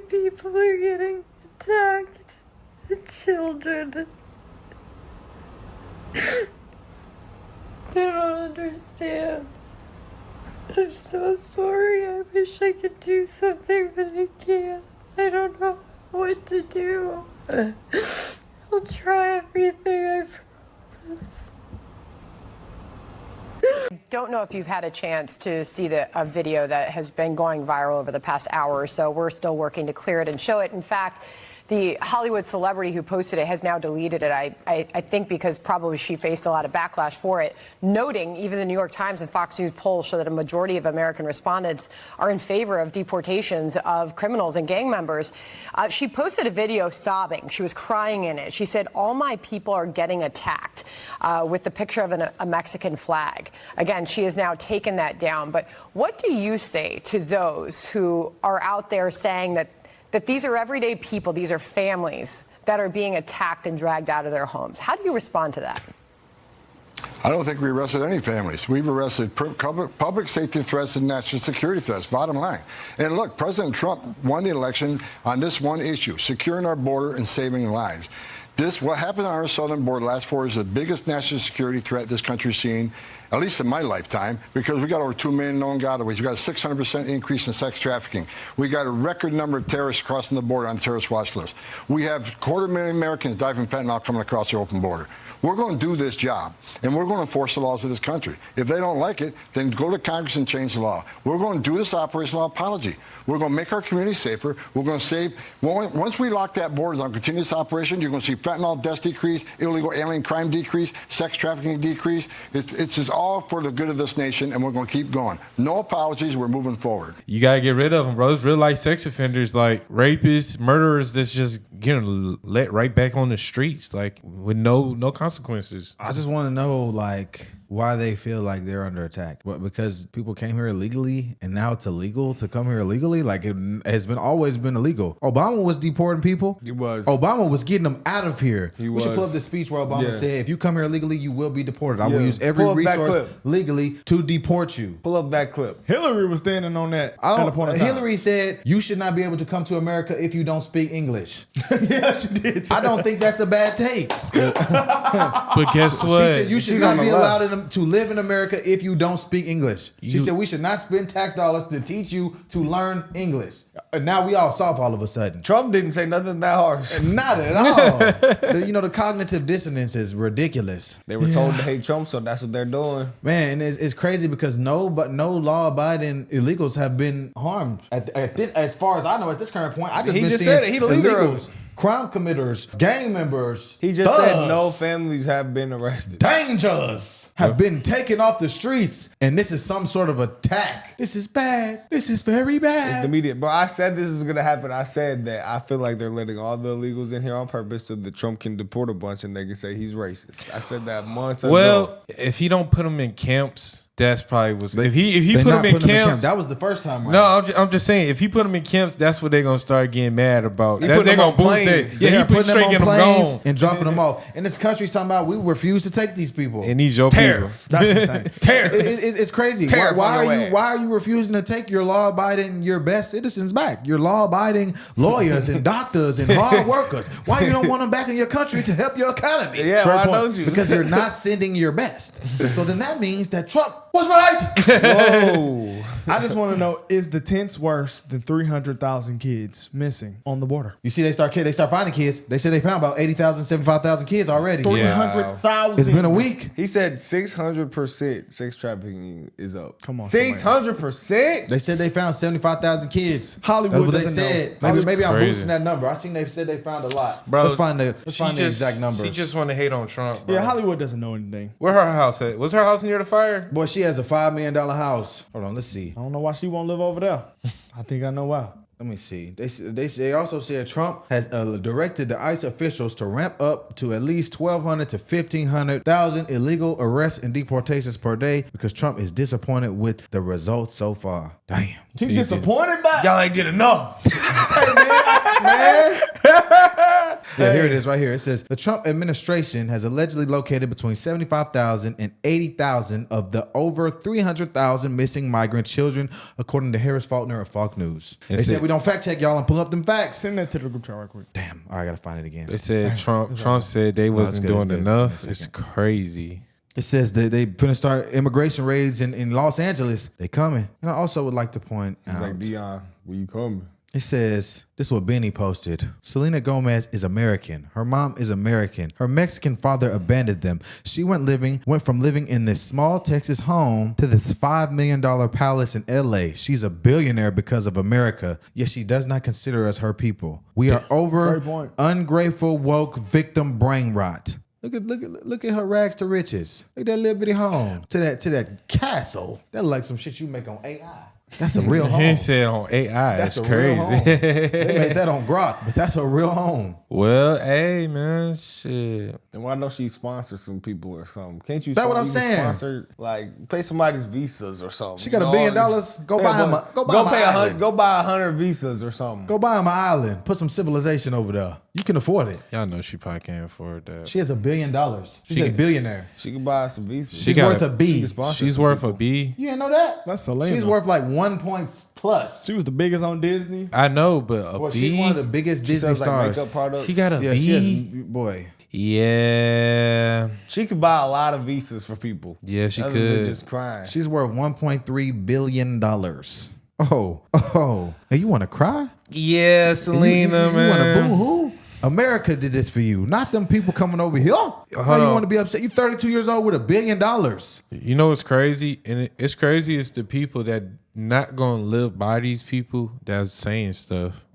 people are getting attacked. The children. I don't understand. I'm so sorry. I wish I could do something, but I can't. I don't know what to do. I'll try everything, I promise. I don't know if you've had a chance to see a video that has been going viral over the past hour or so. We're still working to clear it and show it. In fact, the Hollywood celebrity who posted it has now deleted it, I think because probably she faced a lot of backlash for it, noting even the New York Times and Fox News polls show that a majority of American respondents are in favor of deportations of criminals and gang members. She posted a video sobbing. She was crying in it. She said, all my people are getting attacked, with the picture of a Mexican flag. Again, she has now taken that down. But what do you say to those who are out there saying that these are everyday people, these are families that are being attacked and dragged out of their homes? How do you respond to that? I don't think we arrested any families. We've arrested public safety threats and national security threats, bottom line. And look, President Trump won the election on this one issue, securing our border and saving lives. What happened on our southern border last 4 years is the biggest national security threat this country's seen, at least in my lifetime, because we got over 2 million known gotaways. We got a 600% increase in sex trafficking. We got a record number of terrorists crossing the border on the terrorist watch list. We have 250,000 Americans die from fentanyl coming across the open border. We're going to do this job, and we're going to enforce the laws of this country. If they don't like it, then go to Congress and change the law. We're going to do this operational apology. We're going to make our community safer. We're going to save. Once we lock that border on continuous operation, you're going to see fentanyl deaths decrease, illegal alien crime decrease, sex trafficking decrease. It's just all for the good of this nation, and we're going to keep going. No apologies. We're moving forward. You got to get rid of them, bro. It's real life sex offenders, like rapists, murderers that's just getting let right back on the streets, like with no consequences. I just want to know, like, why they feel like they're under attack. What, because people came here illegally and now it's illegal to come here illegally? Like, it has always been illegal. Obama was deporting people. He was. Obama was getting them out of here. We should pull up the speech where Obama said, if you come here illegally, you will be deported. I will use every resource legally to deport you. Pull up that clip. Hillary was standing on that. Hillary said, you should not be able to come to America if you don't speak English. Yeah, she did. I don't think that's a bad take. But guess what? She said you should not be allowed to live in America if you don't speak English. She said we should not spend tax dollars to teach you to learn English. And now we all soft all of a sudden. Trump didn't say nothing that harsh. Not at all. The cognitive dissonance is ridiculous. They were told to hate Trump, so that's what they're doing. Man, it's crazy because no law-abiding illegals have been harmed. As far as I know, at this current point, He just said it. He the leader of it. Crime committers, gang members. He just said no families have been arrested. Dangers have been taken off the streets, and this is some sort of attack. This is bad. This is very bad. It's the media. Bro, I said this was going to happen. I said that I feel like they're letting all the illegals in here on purpose so that Trump can deport a bunch and they can say he's racist. I said that months ago. Well, if he don't put them in camps, that's probably what's. If he put them in camps, that was the first time. Right? No, I'm just saying, if he put them in camps, that's what they're gonna start getting mad about. They're gonna boost it. Yeah, he put straight them on getting them planes gone and dropping them off. And this country's talking about we refuse to take these people. And these your tariff. people. That's insane. Tariff. It's crazy. Why are you refusing to take your law-abiding, your best citizens back? Your law-abiding lawyers and doctors and hard workers. Why you don't want them back in your country to help your economy? Yeah, why don't you? Because you're not sending your best. So then that means that Trump was right. Whoa. I just want to know, is the tents worse than 300,000 kids missing on the border? You see, they start finding kids. They said they found about 80,000, 75,000 kids already. 300,000. It's been a week. He said 600% sex trafficking is up. Come on, 600%? They said they found 75,000 kids. Hollywood That's what doesn't they know. said. Maybe I'm crazy. boosting that number. I seen they said they found a lot. Bro, let's find the exact numbers. She just want to hate on Trump, bro. Yeah, Hollywood doesn't know anything. Where her house at? Was her house near the fire? Boy, she has a $5 million house. Hold on, let's see. I don't know why she won't live over there. I think I know why. Let me see. They also said Trump has directed the ICE officials to ramp up to at least 1,200 to 1,500,000 illegal arrests and deportations per day because Trump is disappointed with the results so far. Damn. He disappointed by Y'all ain't did enough. Hey, man. Yeah, here it is right here. It says the Trump administration has allegedly located between 75,000 and 80,000 of the over 300,000 missing migrant children, according to Harris Faulkner of Fox News. They said we don't fact check y'all and pull up them facts. Send that to the group chat right quick. Damn. All right, I gotta find it again. They said Trump said they wasn't doing enough. It's crazy. It says that they finna start immigration raids in Los Angeles. They coming. And I also would like to point out. It's like, Dion, where you coming? It says, this is what Benny posted. Selena Gomez is American. Her mom is American. Her Mexican father abandoned them. She went from living in this small Texas home to this $5 million palace in LA. She's a billionaire because of America, yet she does not consider us her people. We are over ungrateful, woke, victim brain rot. Look at her rags to riches. Look at that little bitty home. To that castle. That's like some shit you make on AI. That's a real home. He said on AI. That's crazy. They made that on Grok, but that's a real home. Well, hey man, shit. And why don't she sponsor some people or something? Can't you? That's what I'm saying. Sponsor, like, pay somebody's visas or something. She got $1 billion. Go buy him. Go buy 100 visas or something. Go buy him an island. Put some civilization over there. You can afford it. Y'all know she probably can't afford that. She has $1 billion. She's a billionaire. She can buy some visas. She's worth a B. She's worth a B. You didn't know that? That's Selena. She's worth like 1 point plus. She was the biggest on Disney. I know, but a Boy, B. she's one of the biggest Disney stars. Makeup products. She got a Yeah, B. she has, boy. Yeah. She could buy a lot of visas for people. Yeah, she other could. than just crying. She's worth $1.3 billion. Oh. Hey, you want to cry? Yeah, Selena, you man. want to boo-hoo? America did this for you, not them people coming over here. How you want to be upset? You're 32 years old with $1 billion. You know what's crazy? And it's crazy is the people that not gonna live by these people that's saying stuff.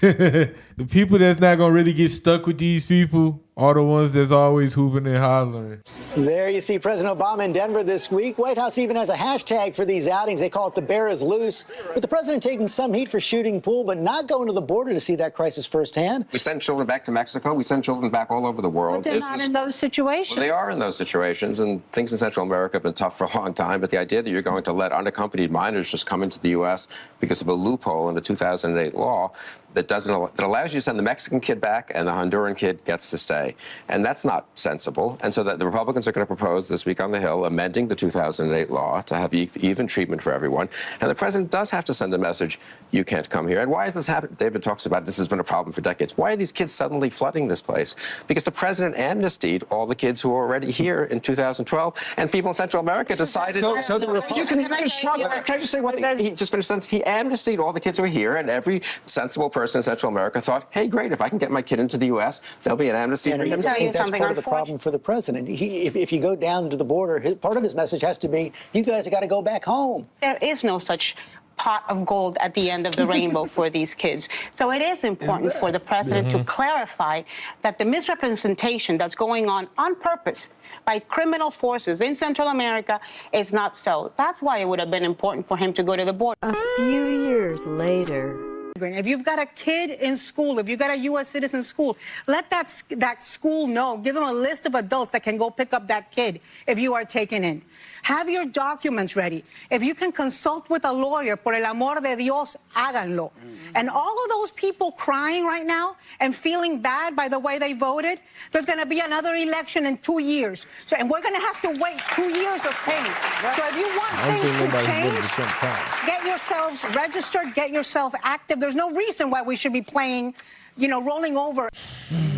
The people that's not gonna really get stuck with these people are the ones that's always hooping and hollering. There you see President Obama in Denver this week. White House even has a hashtag for these outings. They call it the bear is loose. With the president taking some heat for shooting pool, but not going to the border to see that crisis firsthand. We send children back to Mexico. We send children back all over the world. But they're not in those situations. Well, they are in those situations, and things in Central America have been tough for a long time. But the idea that you're going to let unaccompanied minors just come into the U.S. because of a loophole in the 2008 law that allows you to send the Mexican kid back and the Honduran kid gets to stay. And that's not sensible. And so that the Republicans are going to propose this week on the Hill amending the 2008 law to have even treatment for everyone. And the president does have to send a message, you can't come here. And why is this happening? David talks about this has been a problem for decades. Why are these kids suddenly flooding this place? Because the president amnestied all the kids who were already here in 2012, and people in Central America decided. So the Republicans. Can I just say one thing? He just finished sentence. He amnestied all the kids who are here, and every sensible person in Central America thought, hey, great, if I can get my kid into the U.S., there'll be an amnesty for him. I think that's part of the problem for the president. If you go down to the border, part of his message has to be, you guys have got to go back home. There is no such pot of gold at the end of the rainbow for these kids. So it is important for the president to clarify that the misrepresentation that's going on purpose by criminal forces in Central America is not so. That's why it would have been important for him to go to the border. A few years later. If you've got a kid in school, if you've got a U.S. citizen in school, let that school know. Give them a list of adults that can go pick up that kid if you are taken in. Have your documents ready. If you can consult with a lawyer, por el amor de Dios, háganlo. And all of those people crying right now and feeling bad by the way they voted, there's going to be another election in 2 years. And we're going to have to wait 2 years of pain. So if you want things to change, get yourselves registered, get yourself active. There's no reason why we should be playing, rolling over.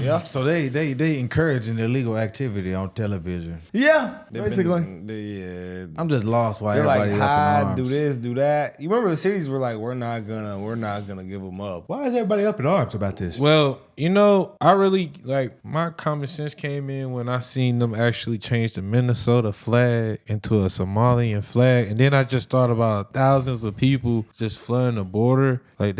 Yeah. So they encouraging illegal activity on television. Yeah, basically. I'm just lost why they're everybody like, up in arms. do this, do that. You remember the cities were like, we're not gonna give them up. Why is everybody up in arms about this? Well, I really my common sense came in when I seen them actually change the Minnesota flag into a Somalian flag, and then I just thought about thousands of people just flooding the border. Like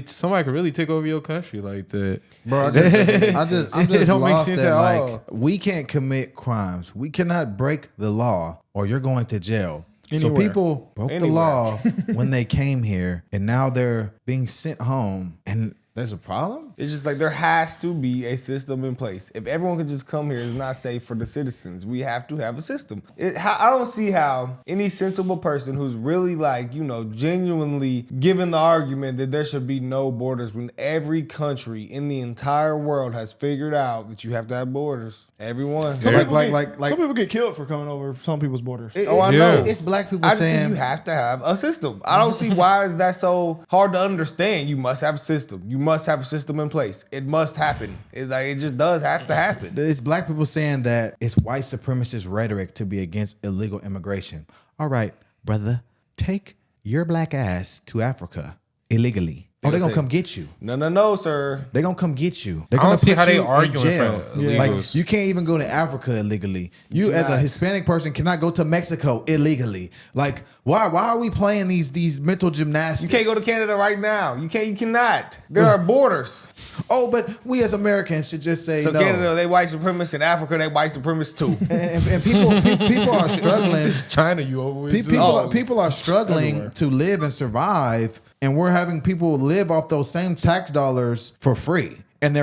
somebody could really take over your country like that. Bro, I'm just it don't make lost sense that, at all. we can't commit crimes. We cannot break the law or you're going to jail. Anywhere. So people broke the law when they came here, and now they're being sent home. And There's a problem? It's just like there has to be a system in place. If everyone could just come here, it's not safe for the citizens. We have to have a system. I don't see how any sensible person who's really like, genuinely giving the argument that there should be no borders when every country in the entire world has figured out that you have to have borders. Everyone. Some people get killed for coming over some people's borders. I know. It's black people I just saying think you have to have a system. I don't see why is that so hard to understand. You must have a system. You must have a system in place. It must happen. It just does have to happen. It's black people saying that it's white supremacist rhetoric to be against illegal immigration. All right, brother, take your black ass to Africa illegally. Oh, they're gonna come get you. No, sir. They're gonna come get you. I don't see how they arguing for illegals. Like, you can't even go to Africa illegally. You as a Hispanic person cannot go to Mexico illegally. Like, why are we playing these mental gymnastics? You can't go to Canada right now. You cannot. There are borders. Oh, but we as Americans should just say so no. Canada, they white supremacists. In Africa, they white supremacists too. and people are struggling. China, you over with people are struggling to live and survive, and we're having people live off those same tax dollars for free. And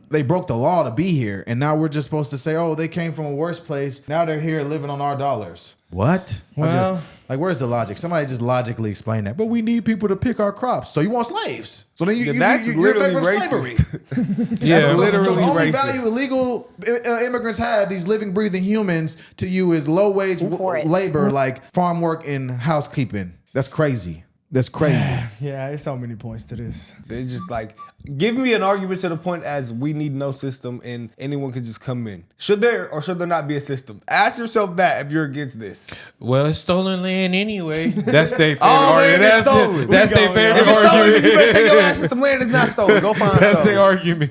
they broke the law to be here, and now we're just supposed to say, oh, they came from a worse place. Now they're here living on our dollars. What? Well, where's the logic? Somebody just logically explain that. But we need people to pick our crops. So you want slaves? So then that's literally racist. That's literally the only racist. value illegal immigrants have, these living, breathing humans, to you is low wage labor, like farm work and housekeeping. That's crazy. That's crazy. Yeah, there's so many points to this. They just give me an argument to the point as we need no system and anyone can just come in. Should there or should there not be a system? Ask yourself that if you're against this. Well, it's stolen land anyway. That's their favorite argument. That's their favorite if it's stolen, argument. you better take your ass to some land that's not stolen. Go find That's something. their argument.